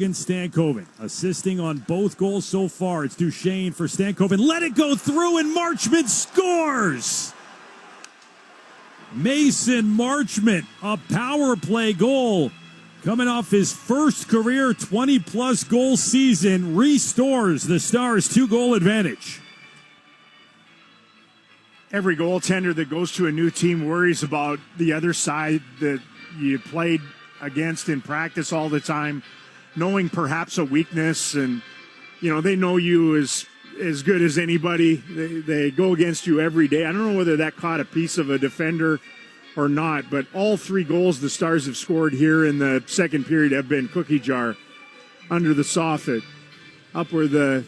Logan Stankoven assisting on both goals so far. It's Duchesne for Stankoven. Let it go through, and Marchment scores! Mason Marchment, a power play goal. Coming off his first career 20-plus goal season, restores the Stars' 2-goal advantage. Every goaltender that goes to a new team worries about the other side that you played against in practice all the time, knowing perhaps a weakness, and they know you as good as anybody. They go against you every day. I don't know whether that caught a piece of a defender or not, but all 3 goals the Stars have scored here in the second period have been cookie jar under the soffit, up where the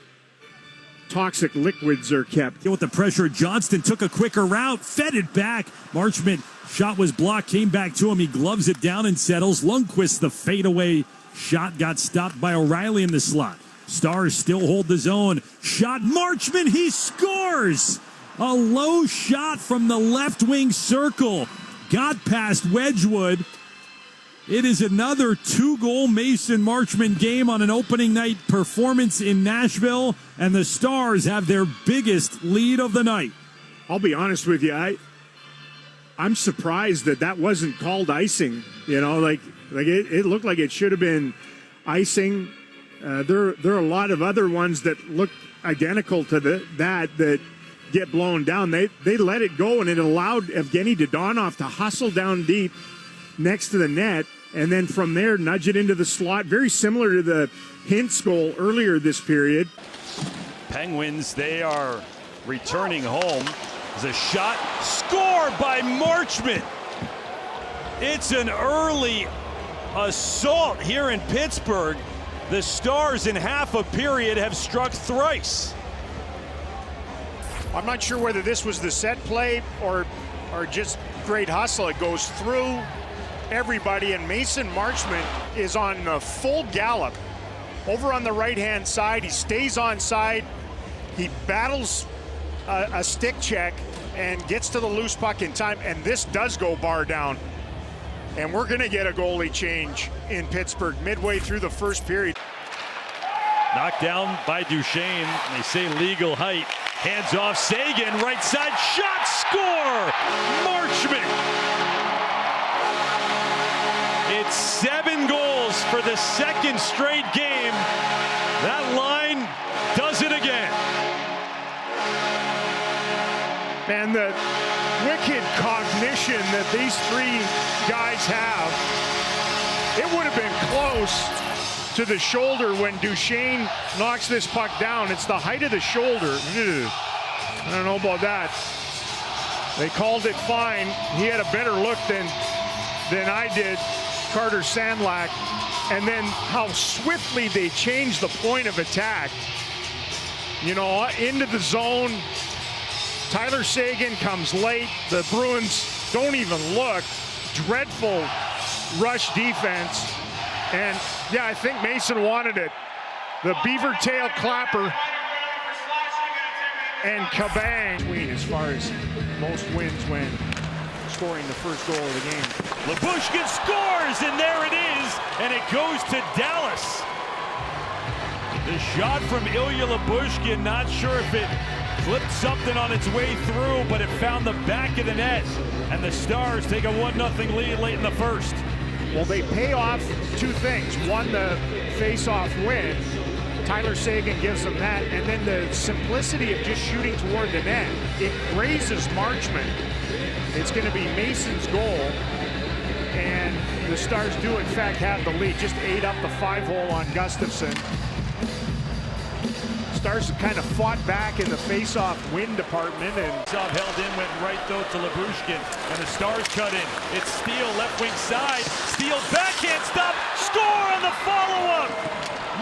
toxic liquids are kept. With the pressure, Johnston took a quicker route, fed it back. Marchment shot was blocked, came back to him. He gloves it down and settles. Lundqvist, the fadeaway shot, got stopped by O'Reilly in the slot. Stars still hold the zone. Shot, Marchment, he scores! A low shot from the left wing circle. Got past Wedgwood. It is another 2-goal Mason Marchment game on an opening night performance in Nashville, and the Stars have their biggest lead of the night. I'll be honest with you, I'm surprised that wasn't called icing. It looked like it should have been icing. There are a lot of other ones that look identical to that get blown down. They let it go, and it allowed Evgeny Dodonov to hustle down deep next to the net, and then from there nudge it into the slot, very similar to the Hintz goal earlier this period. Penguins, they are returning home. There's a shot, score by Marchment. It's an early assault here in Pittsburgh. The Stars in half a period have struck thrice. I'm not sure whether this was the set play or just great hustle. It goes through everybody, and Mason Marchment is on a full gallop over on the right-hand side. He stays on side. He battles a stick check and gets to the loose puck in time, and this does go bar down. And we're going to get a goalie change in Pittsburgh midway through the first period. Knocked down by Duchesne. They say legal height. Hands off Sagan, right side, shot, score! Marchment! It's 7 goals for the second straight game. That line does it again. And the wicked cognition that these 3 guys have, it would have been close to the shoulder when Duchesne knocks this puck down. It's the height of the shoulder. I don't know about that. They called it fine. He had a better look than I did, Carter Sandlak. And then how swiftly they changed the point of attack. Into the zone. Tyler Sagan comes late. The Bruins don't even look. Dreadful rush defense. And yeah, I think Mason wanted it. The beaver tail clapper and kabang. As far as most wins when scoring the first goal of the game. Lyubushkin scores, and there it is, and it goes to Dallas. The shot from Ilya Lyubushkin, not sure if it flipped something on its way through, but it found the back of the net, and the Stars take a 1-0 lead late in the first. Well, they pay off 2 things. One, the face-off win. Tyler Sagan gives them that. And then the simplicity of just shooting toward the net. It grazes Marchment. It's going to be Mason's goal. And the Stars do, in fact, have the lead. Just ate up the 5-hole on Gustafsson. Stars kind of fought back in the face-off win department, and held in, went right though to Lyubushkin, and the Stars cut in. It's Steele, left wing side. Steele backhand stop, score on the follow-up.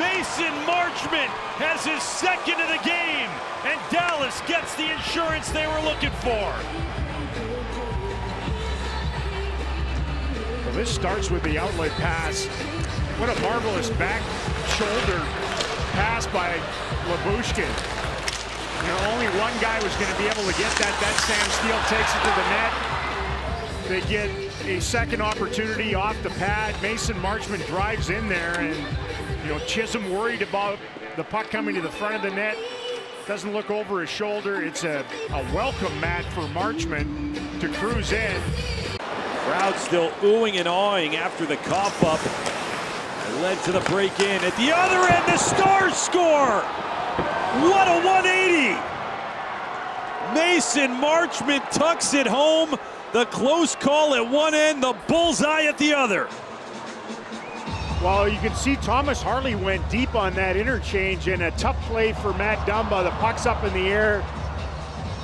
Mason Marchment has his second of the game, and Dallas gets the insurance they were looking for. Well, this starts with the outlet pass. What a marvelous back shoulder pass by Lyubushkin. Only one guy was going to be able to get that. That Sam Steele takes it to the net. They get a second opportunity off the pad. Mason Marchment drives in there, and Chisholm worried about the puck coming to the front of the net. Doesn't look over his shoulder. It's a welcome mat for Marchment to cruise in. Crowd still oohing and awing after the cough up. It led to the break in. At the other end, the Stars score! What a 180! Mason Marchment tucks it home. The close call at one end, the bullseye at the other. Well, you can see Thomas Harley went deep on that interchange, and a tough play for Matt Dumba. The puck's up in the air.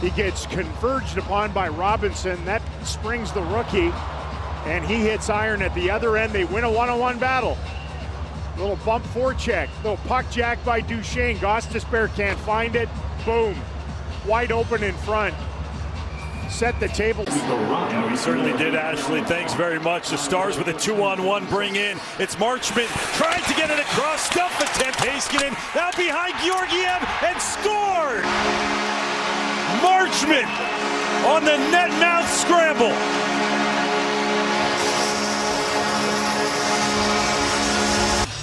He gets converged upon by Robinson. That springs the rookie, and he hits iron at the other end. They win a one-on-one battle. Little bump forecheck, little puck jack by Duchesne. Gostisbehere can't find it. Boom, wide open in front. Set the table. Yeah, we certainly did, Ashley. Thanks very much. The Stars with a 2-on-1 bring in. It's Marchment trying to get it across. Stuff attempt. Heiskanen out behind Georgiev and scored. Marchment on the net mouth scramble.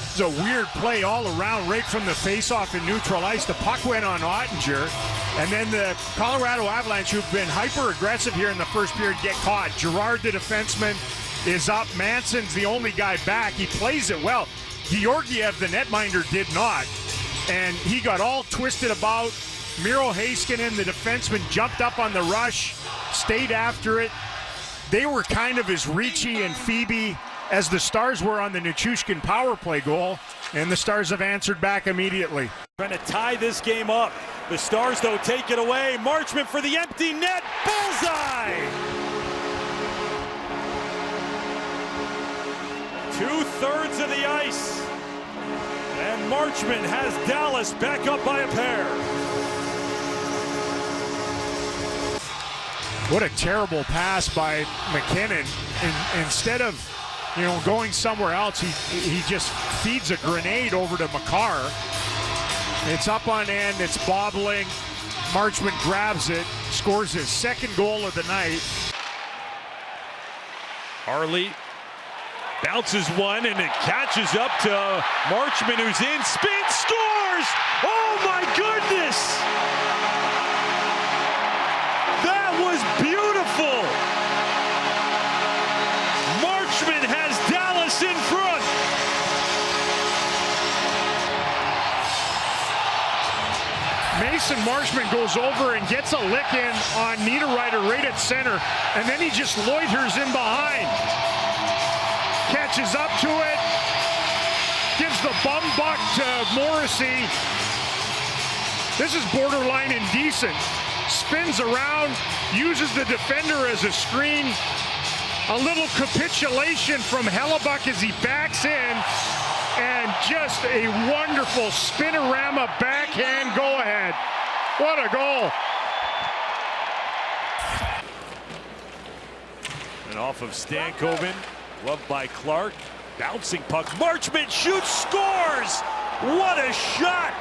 It's a weird play all around, right from the face-off in neutral ice. The puck went on Ottinger, and then the Colorado Avalanche, who've been hyper-aggressive here in the first period, get caught. Gerard, the defenseman, is up. Manson's the only guy back. He plays it well. Georgiev, the netminder, did not, and he got all twisted about. Miro Heiskanen, the defenseman, jumped up on the rush, stayed after it. They were kind of as Ricci and Phoebe as the Stars were on the Nichushkin power play goal, and the Stars have answered back immediately. Trying to tie this game up. The Stars, though, take it away. Marchment for the empty net. Bullseye! 2/3 of the ice. And Marchment has Dallas back up by a pair. What a terrible pass by McKinnon. Instead of going somewhere else, he just feeds a grenade over to Makar. It's up on end, it's bobbling. Marchment grabs it, scores his second goal of the night. Harley bounces one, and it catches up to Marchment, who's in. Spin, scores! Oh my goodness! That was beautiful! Marchment has Dallas in front. Mason Marchment goes over and gets a lick in on Niederreiter right at center, and then he just loiters in behind. Catches up to it, gives the bum buck to Morrissey. This is borderline indecent. Spins around, uses the defender as a screen. A little capitulation from Hellebuck as he backs in, and just a wonderful spinorama backhand go-ahead. What a goal. And off of Stankoven, loved by Clark, bouncing puck. Marchment shoots, scores! What a shot!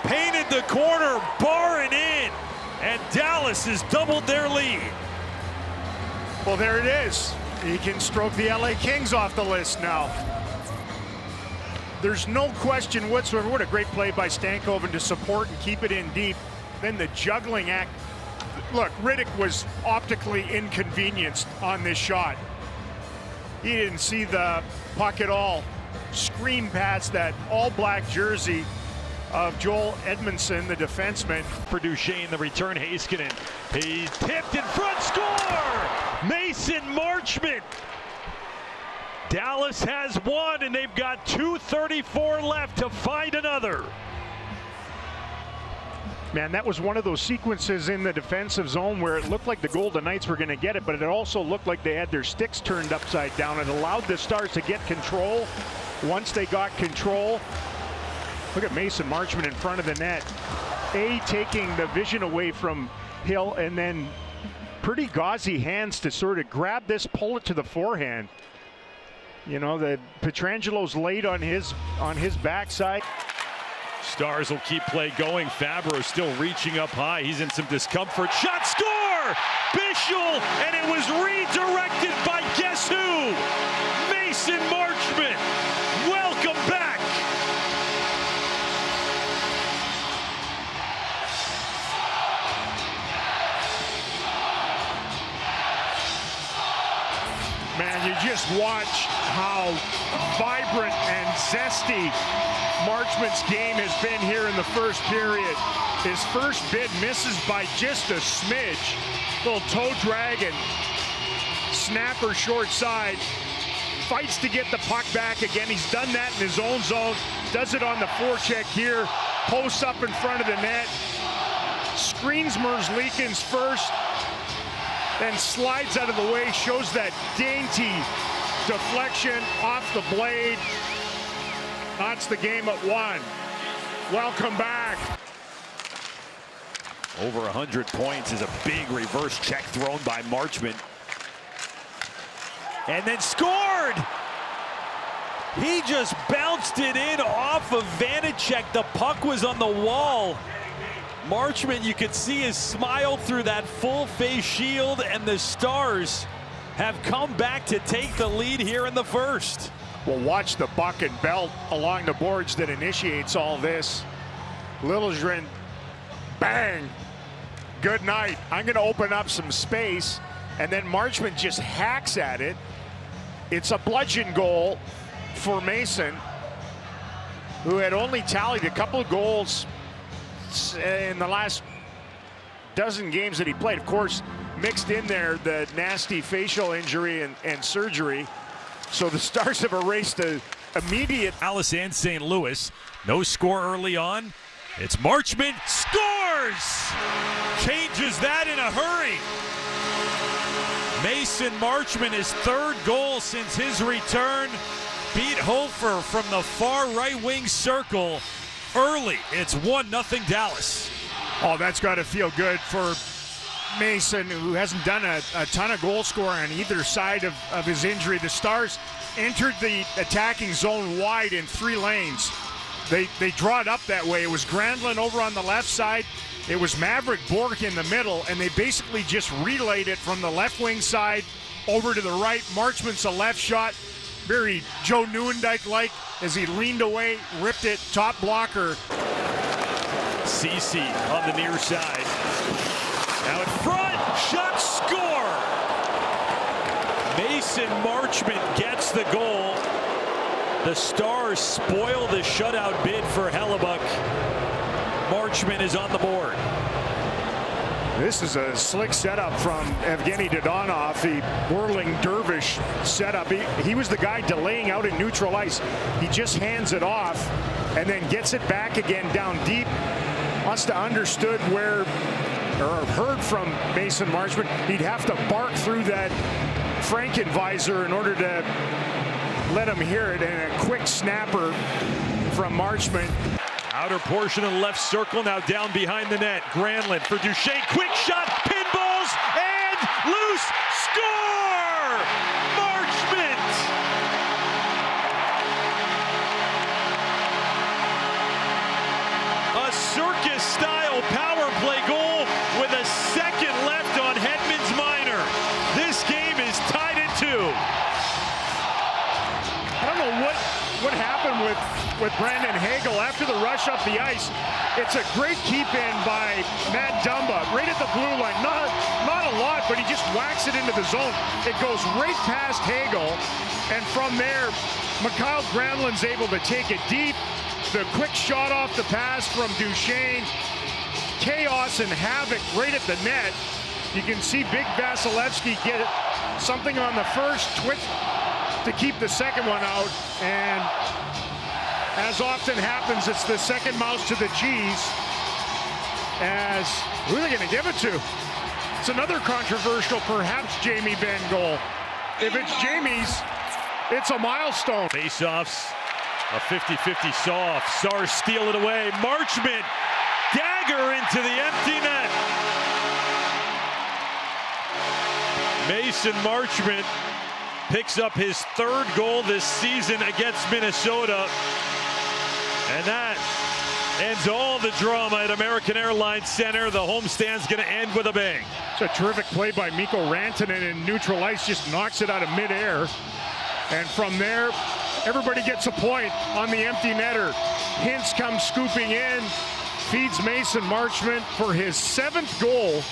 Painted the corner, barring in, and Dallas has doubled their lead. Well, there it is. He can stroke the LA Kings off the list now. There's no question whatsoever. What a great play by Stankoven to support and keep it in deep. Then the juggling act. Look, Riddick was optically inconvenienced on this shot. He didn't see the puck at all. Screamed past that all-black jersey of Joel Edmondson, the defenseman. For Duchesne, the return, Heiskanen. He tipped in front, score! Mason Marchment. Dallas has one, and they've got 2:34 left to find another. Man, that was one of those sequences in the defensive zone where it looked like the Golden Knights were going to get it, but it also looked like they had their sticks turned upside down. It allowed the Stars to get control. Once they got control, look at Mason Marchment in front of the net. Taking the vision away from Hill, and then pretty gauzy hands to sort of grab this, pull it to the forehand. The Petrangelo's late on his backside. Stars will keep play going. Fabro still reaching up high. He's in some discomfort. Shot, score! Bischel, and it was redirected by guess who? Mason Marchment. Welcome back Man, you just watch how vibrant and zesty Marchment's game has been here in the first period. His first bid misses by just a smidge. Little toe drag and snapper short side. Fights to get the puck back again. He's done that in his own zone. Does it on the forecheck here. Posts up in front of the net. Screens Merzlikins first. Then slides out of the way. Shows that dainty deflection off the blade. That's the game at 1. Welcome back. Over 100 points is a big reverse check thrown by Marchment. And then scored! He just bounced it in off of Vanacek. The puck was on the wall. Marchment, you could see his smile through that full face shield, and the Stars have come back to take the lead here in the first. We'll watch the buck and belt along the boards that initiates all this. Littlejohn, bang! Good night. I'm going to open up some space, and then Marchment just hacks at it. It's a bludgeon goal for Mason, who had only tallied a couple of goals in the last dozen games that he played. Of course, mixed in there the nasty facial injury and surgery. So the Stars have erased the immediate. Dallas and St. Louis. No score early on. It's Marchment. Scores! Changes that in a hurry. Mason Marchment, his third goal since his return. Beat Hofer from the far right wing circle early. It's 1-0 Dallas. Oh, that's got to feel good for Mason, who hasn't done a ton of goal scoring on either side of his injury. The Stars entered the attacking zone wide in 3 lanes. They draw it up that way. It was Granlund over on the left side. It was Maverick Bourque in the middle, and they basically just relayed it from the left wing side over to the right. Marchment's a left shot, very Joe Nieuwendyk-like, as he leaned away, ripped it, top blocker. CC on the near side. Now in front, shot, score! Mason Marchment gets the goal. The Stars spoil the shutout bid for Hellebuck. Marchment is on the board. This is a slick setup from Evgeny Dodonov, the whirling dervish setup. He was the guy delaying out in neutral ice. He just hands it off and then gets it back again down deep. Must have understood where, or heard from Mason Marchment, he'd have to bark through that Franken visor in order to let him hear it, and a quick snapper from Marchment. Outer portion of the left circle, now down behind the net. Granlund for Duchesne, quick shot, pinballs, and loose, score! Marchment! A circus-style power play goal with a second left on Hedman's minor. This game is tied at 2. I don't know what happened with Brandon Hagel after the rush up the ice. It's a great keep-in by Matt Dumba, right at the blue line. Not a lot, but he just whacks it into the zone. It goes right past Hagel, and from there, Mikhail Granlund's able to take it deep. The quick shot off the pass from Duchesne. Chaos and havoc right at the net. You can see Big Vasilevsky get something on the first, twitch to keep the second one out, and as often happens, it's the second mouse to the cheese. As who are they going to give it to? It's another controversial, perhaps Jamie Benn goal. If it's Jamie's, it's a milestone. Face-offs, a 50-50 saw-off. Stars steal it away. Marchment, dagger into the empty net. Mason Marchment picks up his third goal this season against Minnesota. And that ends all the drama at American Airlines Center. The homestand's going to end with a bang. It's a terrific play by Mikko Rantanen in neutral ice, just knocks it out of midair. And from there, everybody gets a point on the empty netter. Hintz comes scooping in, feeds Mason Marchment for his 7th goal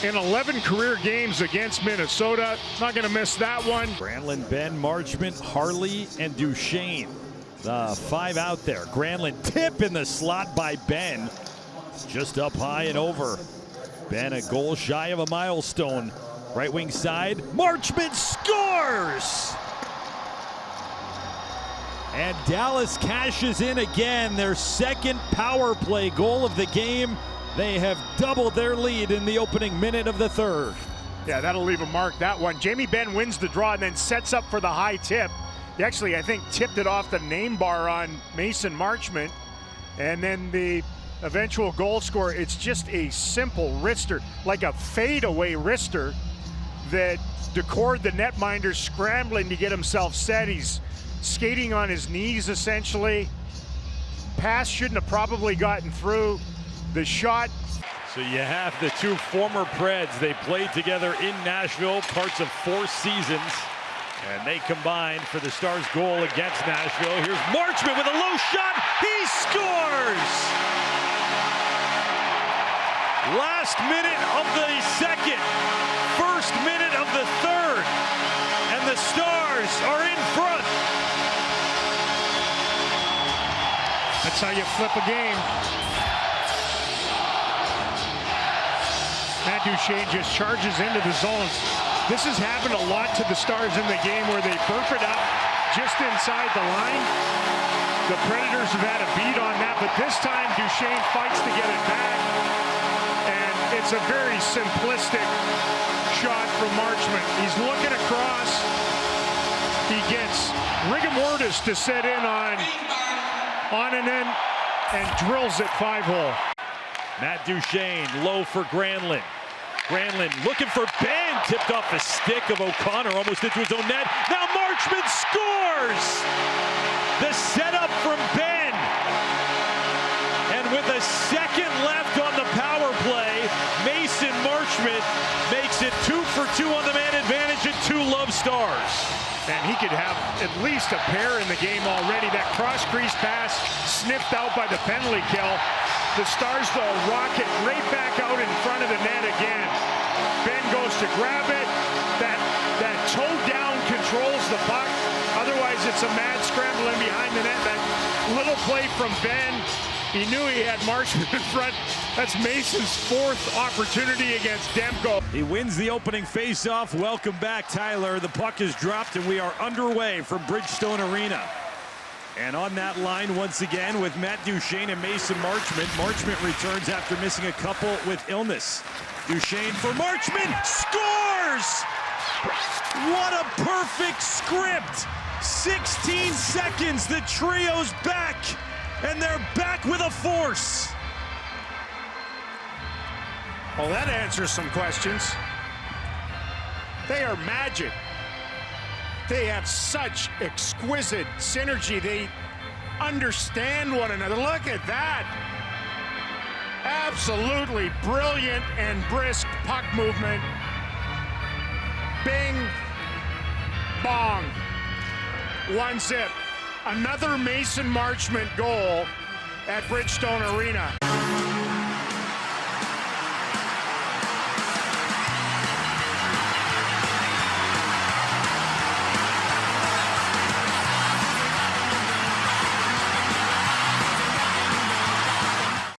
in 11 career games against Minnesota. Not going to miss that one. Granlund, Ben, Marchment, Harley, and Duchesne. The 5 out there. Granlund tip in the slot by Ben. Just up high and over. Ben a goal shy of a milestone. Right wing side. Marchment scores! And Dallas cashes in again. Their second power play goal of the game. They have doubled their lead in the opening minute of the third. Yeah, that'll leave a mark, that one. Jamie Benn wins the draw and then sets up for the high tip. He actually, I think, tipped it off the name bar on Mason Marchment. And then the eventual goal score, it's just a simple wrister, like a fadeaway wrister that Decord, the netminder, scrambling to get himself set. He's skating on his knees, essentially. Pass shouldn't have probably gotten through. The shot. So you have the two former Preds. They played together in Nashville, parts of 4 seasons. And they combined for the Stars' goal against Nashville. Here's Marchment with a low shot. He scores! Last minute of the second. First minute of the third. And the Stars are in front. That's how you flip a game. Matt Duchesne just charges into the zones. This has happened a lot to the Stars in the game where they burp it up just inside the line. The Predators have had a beat on that, but this time Duchesne fights to get it back. And it's a very simplistic shot from Marchment. He's looking across. He gets rigor mortis to set in on Onanen and drills it 5-hole. Matt Duchesne low for Granlund. Granlund looking for Ben, tipped off the stick of O'Connor, almost into his own net. Now Marchment scores! The setup from Ben. And with a second left on the power play, Mason Marchment makes it 2 for 2 on the man advantage and 2 love Stars. And he could have at least a pair in the game already. That cross-crease pass sniffed out by the penalty kill. The Stars, though, rocket right back out in front of the net again. Ben goes to grab it. That toe down controls the puck. Otherwise, it's a mad scramble in behind the net. That little play from Ben. He knew he had Marchment in front. That's Mason's 4th opportunity against Demko. He wins the opening faceoff. Welcome back, Tyler. The puck is dropped, and we are underway from Bridgestone Arena. And on that line, once again, with Matt Duchesne and Mason Marchment. Marchment returns after missing a couple with illness. Duchesne for Marchment, scores! What a perfect script! 16 seconds, the trio's back, and they're back with a force. Well, that answers some questions. They are magic. They have such exquisite synergy. They understand one another. Look at that. Absolutely brilliant and brisk puck movement. Bing, bong, 1-zip. Another Mason Marchment goal at Bridgestone Arena.